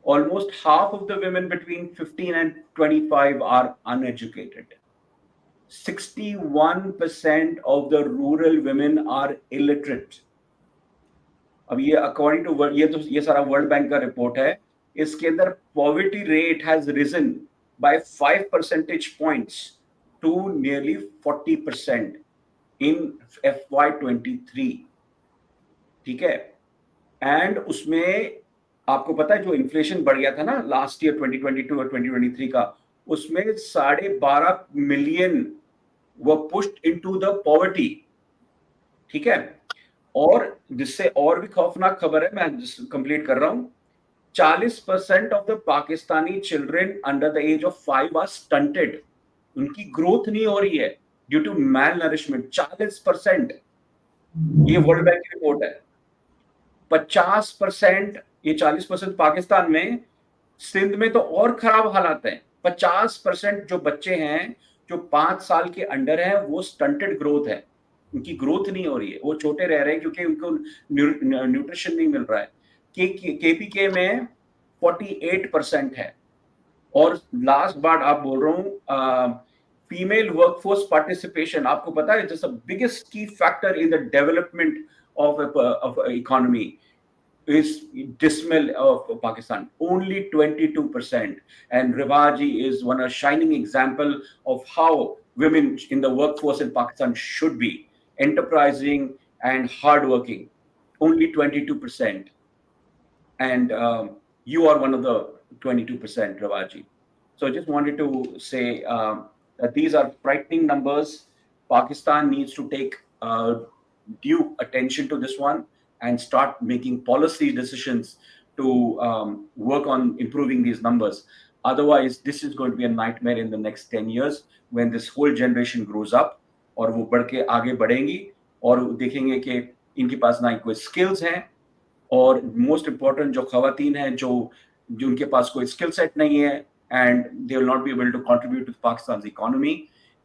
Almost half of the women between 15 and 25 are uneducated. 61% of the rural women are illiterate. अब ये according to ये सारा world bank का report है। इसके अंदर poverty rate has risen by 5 percentage points to nearly 40% in FY23। ठीक है। एंड उसमें आपको पता है जो इन्फ्लेशन बढ़ गया था ना लास्ट ईयर 2022 और 2023 का, उसमें 12.5 मिलियन वो पुश्ड इनटू द पॉवर्टी। ठीक है। और जिससे और भी खौफनाक खबर है, मैं कंप्लीट कर रहा हूं, 40% of the Pakistani children under the age of 5 are stunted. उनकी ग्रोथ नहीं हो रही है ड्यू टू मैल नरिशमेंट। 40%, ये वर्ल्ड बैंक की रिपोर्ट है। 50%, ये 40% पाकिस्तान में, सिंध में तो और खराब हालात हैं। 50% जो बच्चे हैं जो 5 साल के अंडर हैं वो स्टंटेड ग्रोथ है, उनकी ग्रोथ नहीं हो रही है, वो छोटे रह रहे हैं क्योंकि उनको न्यूट्रिशन नहीं मिल रहा है। केपीके में 48% है। और लास्ट बात आप बोल रहा हूँ, फीमेल वर्कफोर्स पार्टिसिपेशन, आपको पता है जैसे बिगेस्ट की factor in the development of economy is dismal of Pakistan, only 22%. And Rivaji is one a shining example of how women in the workforce in Pakistan should be enterprising and hardworking. Only 22%. And you are one of the 22%, Rivaji. So I just wanted to say that these are frightening numbers. Pakistan needs to take due attention to this one and start making policy decisions to work on improving these numbers. Otherwise, this is going to be a nightmare in the next 10 years when this whole generation grows up और वो बढ़ के आगे बढ़ेंगी और देखेंगे कि इनके पास ना कोई स्किल्स हैं, और मोस्ट इम्पोर्टेंट जो खवातीन हैं जो उनके पास कोई स्किल सेट नहीं है, and they will not be able to contribute to Pakistan's economy.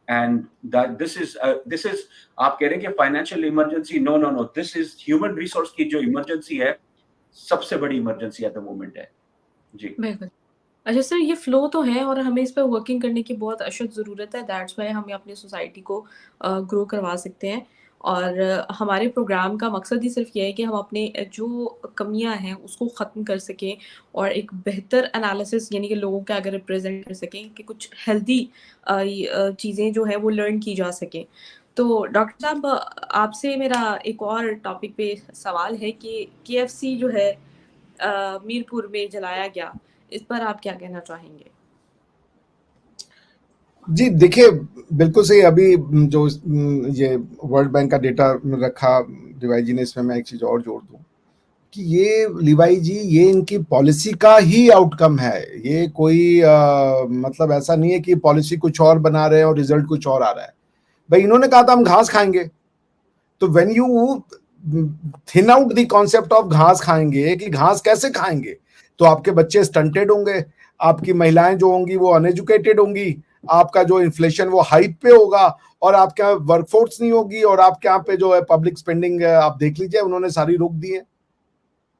And that this is आप कह रहे हैं कि financial emergency, no, this is human resource की जो इमरजेंसी है, सबसे बड़ी इमरजेंसी एट द मोमेंट है। जी बिल्कुल। अच्छा सर, ये फ्लो तो है और हमें इस पर वर्किंग करने की बहुत अशद ज़रूरत है। दैट्स वाई हमें अपनी सोसाइटी को ग्रो करवा सकते हैं। और हमारे प्रोग्राम का मकसद ही सिर्फ ये है कि हम अपने जो कमियां हैं उसको ख़त्म कर सकें और एक बेहतर एनालिसिस यानी कि लोगों का अगर रिप्रेजेंट कर सकें कि कुछ हेल्दी चीज़ें जो है वो लर्न की जा सकें। तो डॉक्टर साहब, आपसे मेरा एक और टॉपिक पे सवाल है कि KFC जो है मीरपुर में जलाया गया, इस पर आप क्या कहना चाहेंगे? जी देखिए, बिल्कुल सही। अभी जो ये वर्ल्ड बैंक का डेटा रखा लिवाई जी ने, इसमें मैं एक चीज और जोड़ दूं कि ये लिवाई जी, ये इनकी पॉलिसी का ही आउटकम है। ये कोई मतलब ऐसा नहीं है कि पॉलिसी कुछ और बना रहे हैं और रिजल्ट कुछ और आ रहा है। भाई इन्होंने कहा था हम घास खाएंगे, तो when you thin out the concept of घास खाएंगे, कि घास कैसे खाएंगे, तो आपके बच्चे स्टंटेड होंगे, आपकी महिलाएं जो होंगी वो अनएजुकेटेड होंगी, आपका जो इन्फ्लेशन वो हाइट पे होगा, और आपके यहाँ वर्कफोर्स नहीं होगी, और आपके यहाँ पे जो है पब्लिक स्पेंडिंग आप देख लीजिए, उन्होंने सारी रोक दी है।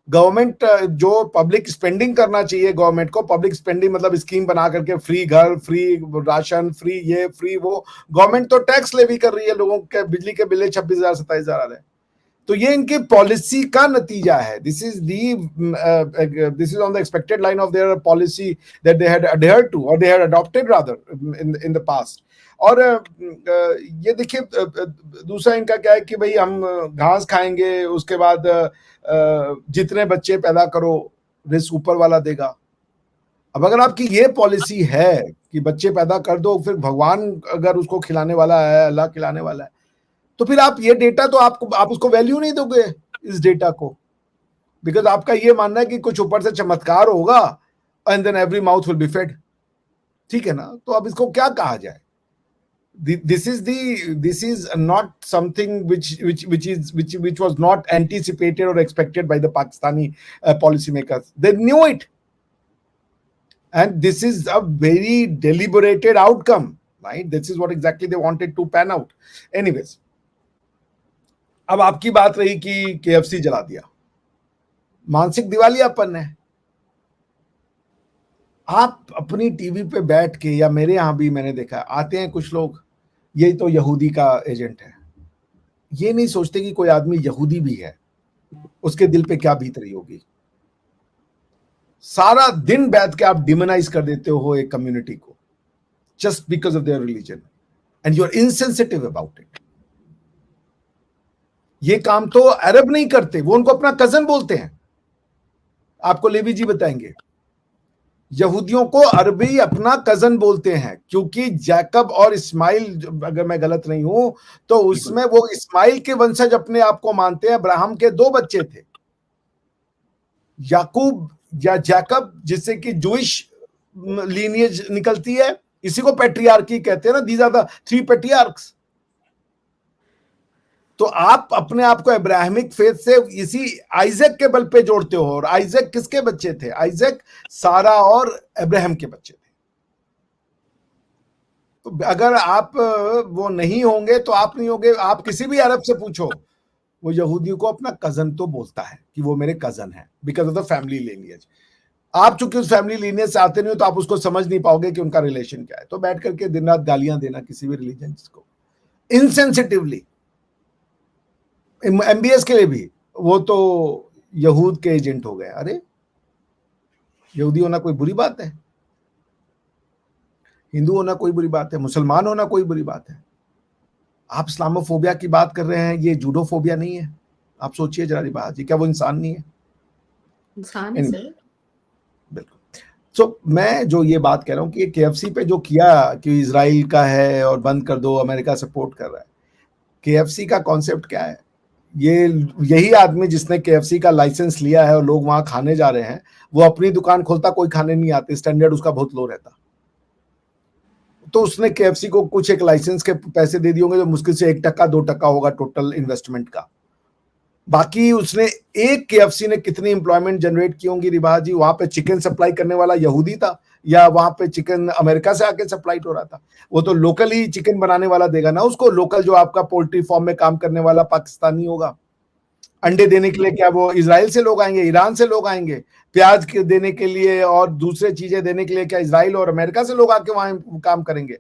गवर्नमेंट जो पब्लिक स्पेंडिंग करना चाहिए, गवर्नमेंट को पब्लिक स्पेंडिंग मतलब स्कीम बना करके फ्री घर, फ्री राशन, फ्री ये फ्री वो, गवर्नमेंट तो टैक्स लेवी कर रही है, लोगों के बिजली के बिल 26,000 27,000 आ रहे हैं। तो ये इनकी पॉलिसी का नतीजा है। This is on the expected line of their policy that they had adhered to, और they had adopted rather in the past. और ये देखिए, दूसरा इनका क्या है कि भाई हम घास खाएंगे, उसके बाद जितने बच्चे पैदा करो रिस्क ऊपर वाला देगा। अब अगर आपकी ये पॉलिसी है कि बच्चे पैदा कर दो, फिर भगवान अगर उसको खिलाने वाला है, अल्लाह खिलाने वाला है, तो फिर आप ये डेटा तो आप उसको वैल्यू नहीं दोगे इस डेटा को, बिकॉज आपका ये मानना है कि कुछ ऊपर से चमत्कार होगा and then every mouth will be fed. ठीक है ना? तो अब इसको क्या कहा जाए? This is not something which was not anticipated or expected by the Pakistani policymakers. They knew it, and this is a very deliberated outcome, right? This is what exactly they wanted to pan out. Anyways, अब आपकी बात रही कि KFC जला दिया, मानसिक दिवालियापन है। आप अपनी टीवी पे बैठ के, या मेरे यहां भी मैंने देखा, आते हैं कुछ लोग, यही तो यहूदी का एजेंट है। ये नहीं सोचते कि कोई आदमी यहूदी भी है, उसके दिल पे क्या बीत रही होगी। सारा दिन बैठ के आप डिमोनाइज कर देते हो एक कम्युनिटी को just because of their religion, and you are insensitive about it. ये काम तो अरब नहीं करते, वो उनको अपना कजन बोलते हैं। आपको लेवी जी बताएंगे, यहूदियों को अरबी अपना कजन बोलते हैं, क्योंकि जैकब और इस्माइल, अगर मैं गलत नहीं हूं तो उसमें वो इस्माइल के वंशज अपने आप को मानते हैं। अब्राहम के 2 बच्चे थे, याकूब या जैकब, जिससे कि जूइश लीनियज निकलती है, इसी को पैट्रियार्की कहते हैं ना। These are the 3 patriarchs. तो आप अपने आप को अब्राहमिक फेथ से इसी आइजक के बल पे जोड़ते हो, और आइजक किसके बच्चे थे? आइजक सारा और अब्राहम के बच्चे थे। तो अगर आप वो नहीं होंगे तो आप नहीं होंगे। आप किसी भी अरब से पूछो, वो यहूदियों को अपना कजन तो बोलता है कि वो मेरे कजन है, because of the family lineage. आप चूंकि उस फैमिली लीनियज से आते नहीं हो, तो आप उसको समझ नहीं पाओगे कि उनका रिलेशन क्या है। तो बैठ करके दिन रात गालियां देना किसी भी रिलीजन को इनसेंसिटिवली। MBS के लिए भी वो तो यहूद के एजेंट हो गए। अरे यहूदी होना कोई बुरी बात है? हिंदू होना कोई बुरी बात है? मुसलमान होना कोई बुरी बात है? आप इस्लामोफोबिया की बात कर रहे हैं, ये जूडोफोबिया नहीं है? आप सोचिए जरा रिबा जी, क्या वो इंसान नहीं है? इंसान है सर। बिल्कुल। तो मैं जो ये बात कह रहा हूं कि KFC पे जो किया कि इजराइल का है और बंद कर दो, अमेरिका सपोर्ट कर रहा है। KFC का कॉन्सेप्ट क्या है? यही आदमी जिसने KFC का लाइसेंस लिया है और लोग वहां खाने जा रहे हैं, वो अपनी दुकान खोलता, कोई खाने नहीं आते, स्टैंडर्ड उसका बहुत लो रहता। तो उसने KFC को कुछ एक लाइसेंस के पैसे दे दिए होंगे, जो मुश्किल से 1% 2% होगा टोटल इन्वेस्टमेंट का। बाकी उसने एक KFC ने कितनी एम्प्लॉयमेंट जनरेट की होंगी रिबा जी? वहां पे चिकन सप्लाई करने वाला यहूदी था, या वहां पे चिकन अमेरिका से आके सप्लाई हो रहा था? वो तो लोकल ही चिकन बनाने वाला देगा ना उसको। लोकल जो आपका पोल्ट्री फार्म में काम करने वाला पाकिस्तानी होगा। अंडे देने के लिए क्या वो इजराइल से लोग आएंगे, ईरान से लोग आएंगे? प्याज के देने के लिए और दूसरे चीजें देने के लिए क्या इजराइल और अमेरिका से लोग आके वहां काम करेंगे?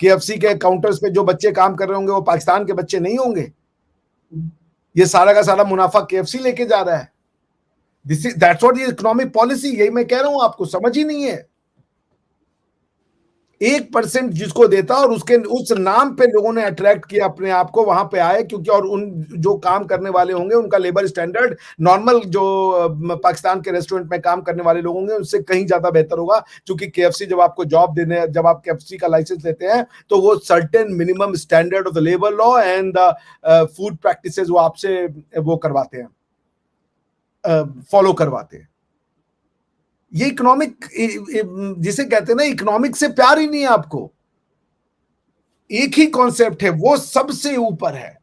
KFC के काउंटर्स पे जो बच्चे काम कर रहे होंगे, वो पाकिस्तान के बच्चे नहीं होंगे। ये सारा का सारा मुनाफा KFC लेके जा रहा है। That's what the economic policy. यही मैं कह रहा हूं, आपको समझ ही नहीं है। 1% जिसको देता, और उसके उस नाम पे लोगों ने अट्रैक्ट किया अपने आप को, वहां पे आए, क्योंकि और उन जो काम करने वाले होंगे उनका लेबर स्टैंडर्ड नॉर्मल जो पाकिस्तान के रेस्टोरेंट में काम करने वाले लोग होंगे उससे कहीं ज्यादा बेहतर होगा, क्योंकि केएफसी जब आपको जॉब देने, जब आप केएफसी का लाइसेंस लेते हैं तो वो certain minimum standard of the labour law and food practices वो आपसे वो करवाते हैं, फॉलो करवाते हैं। ये इकोनॉमिक, जिसे कहते हैं ना, इकोनॉमिक से प्यार ही नहीं है आपको, एक ही कॉन्सेप्ट है, वो सबसे ऊपर है।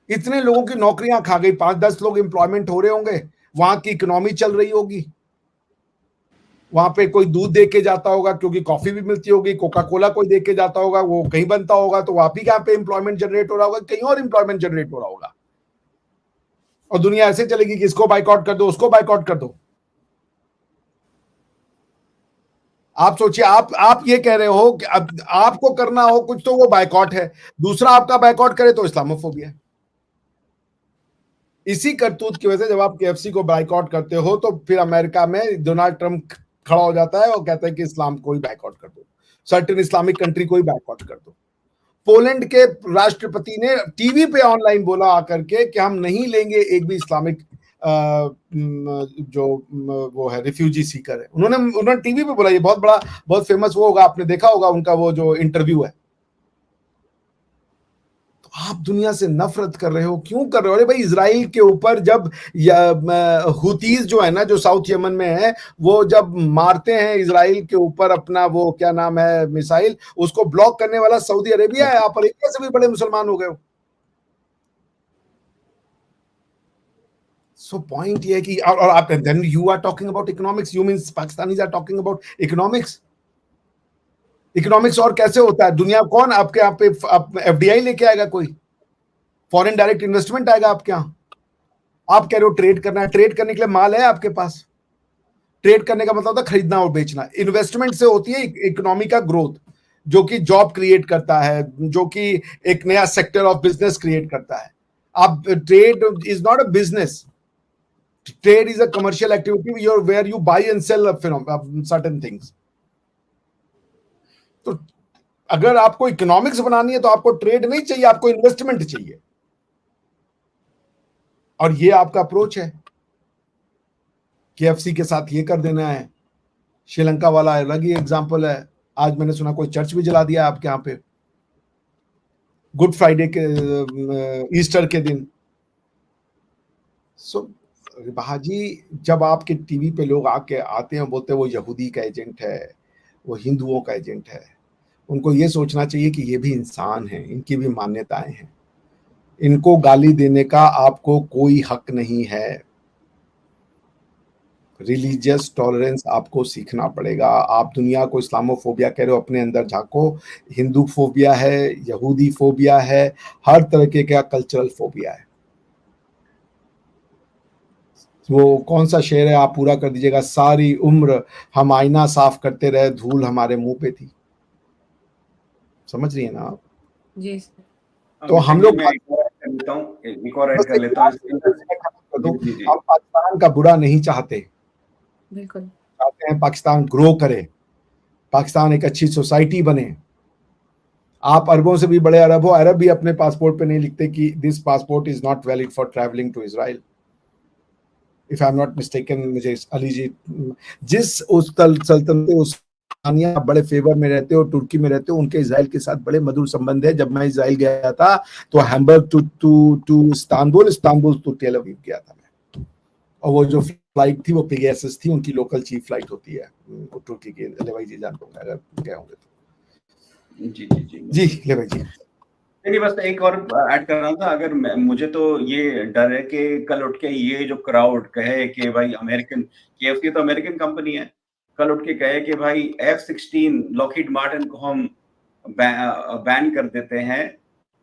इतने लोगों की नौकरियां खा गई, 5-10 लोग एम्प्लॉयमेंट हो रहे होंगे, वहां की इकोनॉमी चल रही होगी, वहां पे कोई दूध दे के जाता होगा क्योंकि कॉफी भी मिलती होगी, कोका कोला कोई दे के जाता होगा, वो कहीं बनता होगा, तो वहां भी यहाँ पे एम्प्लॉयमेंट जनरेट हो रहा होगा, कहीं और एम्प्लॉयमेंट जनरेट हो रहा होगा। और दुनिया ऐसे चलेगी कि इसको बाइकआउट कर दो, उसको बाइकआउट कर दो। आप सोचिए, आप ये कह रहे हो कि अब आपको करना हो कुछ तो वो बाइकआउट है, दूसरा आपका बाइकआउट करे तो इस्लामोफोबिया है। इसी करतूत की वजह से जब आप केएफसी को बाइकआउट करते हो तो फिर अमेरिका में डोनाल्ड ट्रंप खड़ा हो जाता है और कहता है कि इस्लाम को ही बाइकआउट कर दो, सर्टेन इस्लामिक कंट्री को ही बाइकआउट कर दो। पोलैंड के राष्ट्रपति ने टीवी पे ऑनलाइन बोला आकर के कि हम नहीं लेंगे एक भी इस्लामिक जो वो है रिफ्यूजी सीकर है। उन्होंने टीवी पे बोला, ये बहुत बड़ा, बहुत फेमस वो होगा, आपने देखा होगा उनका वो जो इंटरव्यू है। तो आप दुनिया से नफरत कर रहे हो, क्यों कर रहे हो? अरे भाई, इजराइल के ऊपर जब हुतीज जो है ना, जो साउथ यमन में है, वो जब मारते हैं इजराइल के ऊपर अपना वो क्या नाम है मिसाइल, उसको ब्लॉक करने वाला सऊदी अरेबिया है। आप अरेबिया से भी बड़े मुसलमान हो गए हो। सो पॉइंट ये है कि और आप then you are talking about economics, you means Pakistanis are talking about economics. Economics और कैसे होता है? दुनिया कौन आपके यहाँ पे एफडीआई लेके आएगा? कोई फॉरेन डायरेक्ट इन्वेस्टमेंट आएगा आपके यहाँ? आप कह रहे हो ट्रेड करना है, ट्रेड करने के लिए माल है आपके पास। ट्रेड करने का मतलब होता है खरीदना और बेचना। इन्वेस्टमेंट से होती है इकोनॉमी का ग्रोथ, जो कि जॉब क्रिएट करता है, जो कि एक नया सेक्टर ऑफ बिजनेस क्रिएट करता है। आप trade is not a business, trade is a commercial activity where you buy and sell certain things. तो अगर आपको इकोनॉमिक्स बनानी है तो आपको ट्रेड नहीं चाहिए, आपको इन्वेस्टमेंट चाहिए। और ये आपका अप्रोच है। केएफसी के साथ ये कर देना है। श्रीलंका वाला अलग ही एग्जांपल है। आज मैंने सुना कोई चर्च भी जला दिया आपके यहाँ पे गुड फ्राइडे के ईस्टर के दिन। सो बाजी, जब आपके टीवी पे लोग आके आते हैं बोलते हैं वो यहूदी का एजेंट है, वो हिंदुओं का एजेंट है, उनको ये सोचना चाहिए कि ये भी इंसान हैं, इनकी भी मान्यताएं हैं। इनको गाली देने का आपको कोई हक नहीं है। रिलीजियस टॉलरेंस आपको सीखना पड़ेगा। आप दुनिया को इस्लामोफोबिया कह रहे हो, अपने अंदर झांको। हिंदू फोबिया है, यहूदी फोबिया है, हर तरह का कल्चरल फोबिया है। वो कौन सा शेर है, आप पूरा कर दीजिएगा। सारी उम्र हम आईना साफ करते रहे, धूल हमारे मुंह पे थी। समझ रही है ना आप? जी तो हम लोग एक और ऐड कर लेता हूं। हम पाकिस्तान का बुरा नहीं चाहते, बिल्कुल चाहते हैं पाकिस्तान ग्रो करे, पाकिस्तान एक अच्छी सोसाइटी बने। आप अरबों से भी बड़े अरब हो, अरब भी अपने पासपोर्ट पे नहीं लिखते कि this passport is not valid for travelling to Israel. If I am not mistaken, मुझे अली जी जिस उस सल्तनत उस्मानिया बड़े फेवर में रहते हो, तुर्की में रहते हो, उनके इजराइल के साथ बड़े मधुर संबंध है। जब मैं इजराइल गया था तो Hamburg to Istanbul, Istanbul to Tel Aviv गया था मैं। और वो जो फ्लाइट थी वो पेगासस थी, उनकी लोकल चीफ फ्लाइट होती है तुर्की की। ले भाई जी जानते होंगे अगर गए होंगे तो। जी जी जी जी ले भाई जी। नहीं, बस एक और ऐड कर रहा था। अगर मुझे तो ये डर है कि कल उठ के ये जो क्राउड कहे कि भाई अमेरिकन, केएफसी तो अमेरिकन कंपनी है, कल उठ के कहे कि भाई F-16 लॉकहीड मार्टिन को हम बैन कर देते हैं,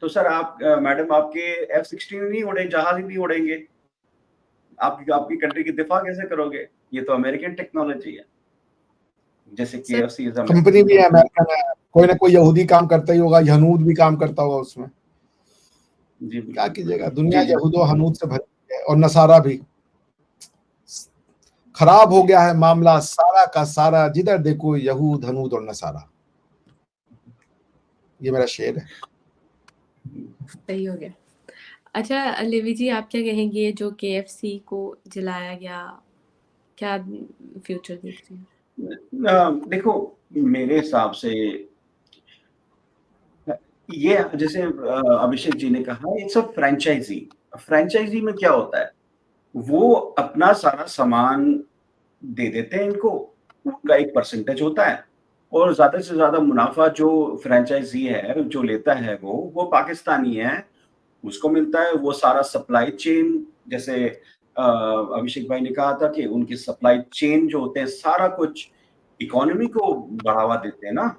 तो सर आप मैडम आपके F-16 नहीं उड़े, जहाज ही नहीं उड़ेंगे, आपकी कंट्री की दिफा कैसे करोगे? ये तो अमेरिकन टेक्नोलॉजी है। जैसे केएफसी कंपनी भी है अमेरिकन है, कोई ना कोई यहूदी काम करता ही होगा, हनूद भी काम करता होगा उसमें। जी क्या कीजिएगा, दुनिया यहूद और हनूद से भरी है, और नसारा भी। खराब हो गया है मामला सारा का सारा, जिधर देखो यहूद हनूद और नसारा। ये मेरा शेर है। सही हो गया। अच्छा लेवी जी, आप क्या कहेंगे जो KFC को जलाया गया, क्या फ्यूचर देखते हैं? देखो मेरे हिसाब से ये जैसे अभिषेक जी ने कहा, इट्स अ फ्रेंचाइजी। फ्रेंचाइजी में क्या होता है, वो अपना सारा सामान दे देते हैं इनको, उनका एक परसेंटेज होता है और ज्यादा से ज्यादा मुनाफा जो फ्रेंचाइजी है जो लेता है वो पाकिस्तानी है, उसको मिलता है। वो सारा सप्लाई चेन, जैसे अभिषेक भाई ने कहा था कि उनकी सप्लाई चेन जो होते हैं, सारा कुछ इकोनॉमी को बढ़ावा देते हैं ना।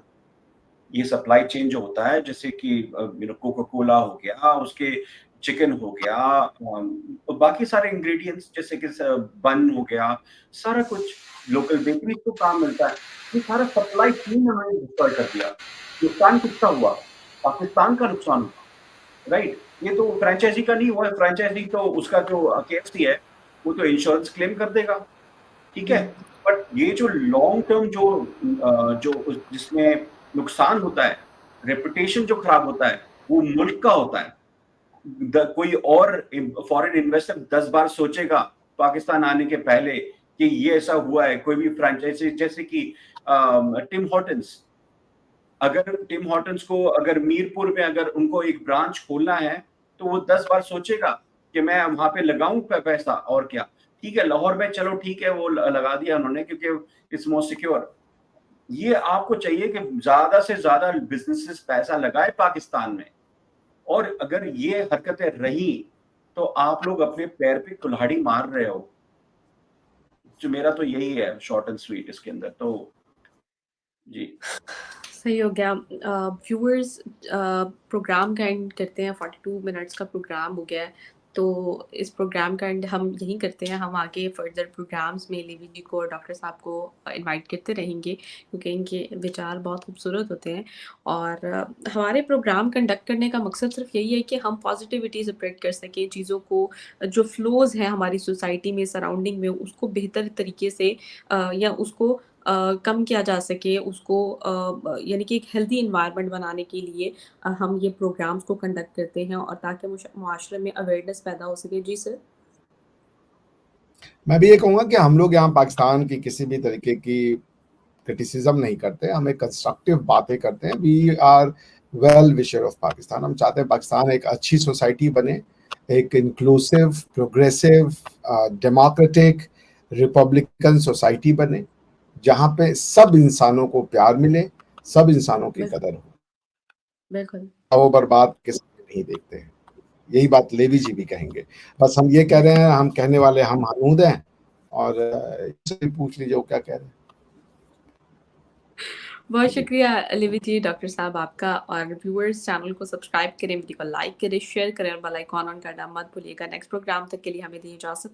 ये सप्लाई चेन जो होता है, जैसे कि कोका कोला हो गया, उसके चिकन हो गया, बाकी सारे इंग्रेडिएंट्स जैसे कि बन हो गया, सारा कुछ लोकल बेकरी को काम मिलता है। ये सारा सप्लाई चेन उन्होंने डिस्ट्रॉय कर दिया। नुकसान किसका हुआ? पाकिस्तान का नुकसान हुआ, राइट। ये तो फ्रेंचाइजी का नहीं हुआ है। फ्रेंचाइजी तो उसका जो KFC है वो तो इंश्योरेंस क्लेम कर देगा, ठीक है। बट ये जो लॉन्ग टर्म जो जिसमें नुकसान होता है, रेपुटेशन जो खराब होता है, वो मुल्क का होता है। कोई और फॉरेन इन्वेस्टर 10 बार सोचेगा पाकिस्तान आने के पहले कि ये ऐसा हुआ है। कोई भी फ्रेंचाइजी जैसे कि टिम हॉर्टन्स, अगर टिम हॉर्टन्स को अगर मीरपुर में अगर उनको एक ब्रांच खोलना है तो वो 10 बार सोचेगा कि मैं वहां पे लगाऊं पैसा और क्या। ठीक है, लाहौर में चलो ठीक है, वो लगा दिया उन्होंने क्योंकि इट्स मोर सिक्योर। ये आपको चाहिए कि ज्यादा से ज्यादा बिजनेसेस पैसा लगाए पाकिस्तान में, और अगर ये हरकतें रही तो आप लोग अपने पैर पे कुल्हाड़ी मार रहे हो। जो मेरा तो यही है शॉर्ट एंड स्वीट इसके अंदर तो जी। सही हो गया। व्यूअर्स, प्रोग्राम का एंड करते हैं। 42 मिनट्स का प्रोग्राम हो गया है, तो इस प्रोग्राम का एंड हम यहीं करते हैं। हम आगे फर्दर प्रोग्राम्स में लेवी जी को और डॉक्टर साहब को इनवाइट करते रहेंगे, क्योंकि इनके विचार बहुत खूबसूरत होते हैं। और हमारे प्रोग्राम कंडक्ट करने का मकसद सिर्फ यही है कि हम पॉजिटिविटी स्प्रेड कर सकें, चीज़ों को जो फ्लोज़ हैं हमारी सोसाइटी में, सराउंडिंग में, उसको बेहतर तरीके से या उसको कम किया जा सके, उसको यानी कि एक हेल्दी इन्वायरमेंट बनाने के लिए हम ये प्रोग्राम्स को कंडक्ट करते हैं, और ताकि मुआशरे में अवेयरनेस पैदा हो सके। जी सर। मैं भी ये कहूँगा कि हम लोग यहाँ पाकिस्तान की किसी भी तरीके की क्रिटिसिज्म नहीं करते, हमें कंस्ट्रक्टिव बातें करते हैं। We are well wisher of Pakistan. हम चाहते हैं पाकिस्तान एक अच्छी सोसाइटी बने, एक inclusive, progressive, democratic, republican society बने, जहाँ पे सब इंसानों को प्यार मिले, सब इंसानों की कदर हो। बिल्कुल। वो बर्बाद किसी नहीं देखते हैं। यही बात लेवी जी भी कहेंगे। बस हम ये कह रहे हैं, हम कहने वाले हम हनूद हैं, और इससे पूछ लीजिए वो क्या कह रहे हैं। बहुत शुक्रिया लेवी जी, डॉक्टर साहब आपका। और व्यूअर्स, चैनल को सब्सक्राइब करें, वीडियो को लाइक करें, शेयर करें और बेल आइकॉन ऑन करना मत भूलिएगा। नेक्स्ट प्रोग्राम तक के लिए हमें दी इजाजत।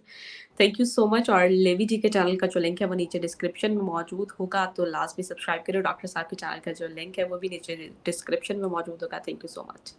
Thank you so much. और लेवी जी के चैनल का जो लिंक है वो नीचे डिस्क्रिप्शन में मौजूद होगा, तो लास्ट में सब्सक्राइब करें। डॉक्टर साहब के चैनल का जो लिंक है वो भी नीचे डिस्क्रिप्शन में मौजूद होगा। Thank you so much.